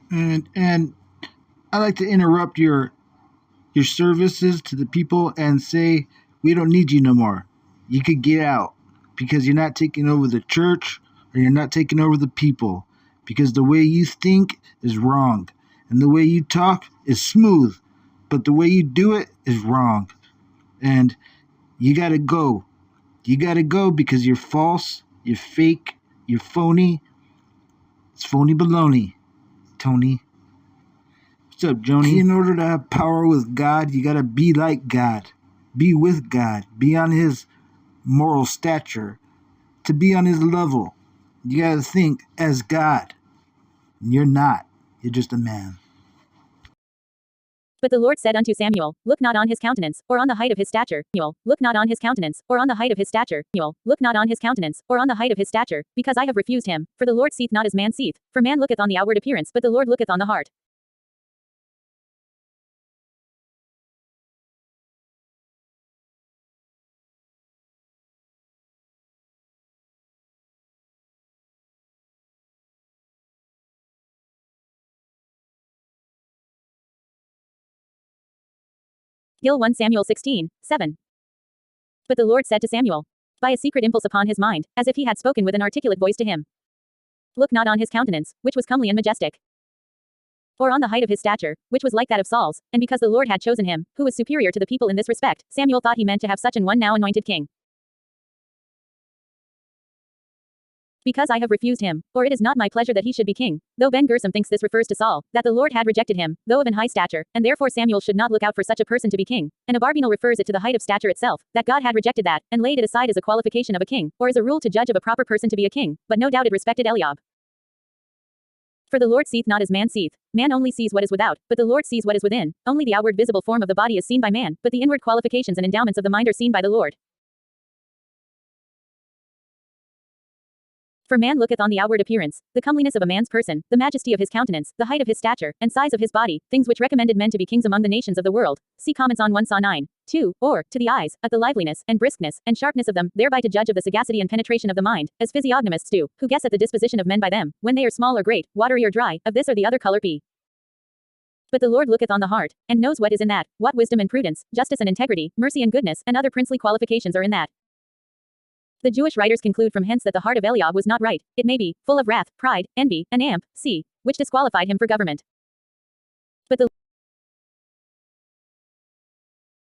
And I like to interrupt your services to the people and say we don't need you no more. You could get out because you're not taking over the church or you're not taking over the people because the way you think is wrong and the way you talk is smooth, but the way you do it is wrong. And you got to go. You got to go because you're false, you're fake, you're phony. It's phony baloney, Tony. What's up, Joni? In order to have power with God, you gotta be like God. Be with God. Be on His moral stature. To be on His level, you gotta think as God. You're not. You're just a man. But the Lord said unto Samuel, Look not on his countenance, or on the height of his stature, Samuel, look not on his countenance, or on the height of his stature, Samuel, look not on his countenance, or on the height of his stature, because I have refused him. For the Lord seeth not as man seeth, for man looketh on the outward appearance, but the Lord looketh on the heart. Gil 1 Samuel 16:7. But the Lord said to Samuel, by a secret impulse upon his mind, as if he had spoken with an articulate voice to him, Look not on his countenance, which was comely and majestic, or on the height of his stature, which was like that of Saul's, and because the Lord had chosen him, who was superior to the people in this respect, Samuel thought he meant to have such an one now anointed king. Because I have refused him, or it is not my pleasure that he should be king, though Ben Gersom thinks this refers to Saul, that the Lord had rejected him, though of an high stature, and therefore Samuel should not look out for such a person to be king, and Abarbino refers it to the height of stature itself, that God had rejected that, and laid it aside as a qualification of a king, or as a rule to judge of a proper person to be a king, but no doubt it respected Eliab. For the Lord seeth not as man seeth. Man only sees what is without, but the Lord sees what is within. Only the outward visible form of the body is seen by man, but the inward qualifications and endowments of the mind are seen by the Lord. For man looketh on the outward appearance, the comeliness of a man's person, the majesty of his countenance, the height of his stature, and size of his body, things which recommended men to be kings among the nations of the world. See comments on 1 Saw 9. 2. Or, to the eyes, at the liveliness, and briskness, and sharpness of them, thereby to judge of the sagacity and penetration of the mind, as physiognomists do, who guess at the disposition of men by them, when they are small or great, watery or dry, of this or the other color p. But the Lord looketh on the heart, and knows what is in that, what wisdom and prudence, justice and integrity, mercy and goodness, and other princely qualifications are in that. The Jewish writers conclude from hence that the heart of Eliab was not right, it may be, full of wrath, pride, envy, and amp, c, which disqualified him for government. But the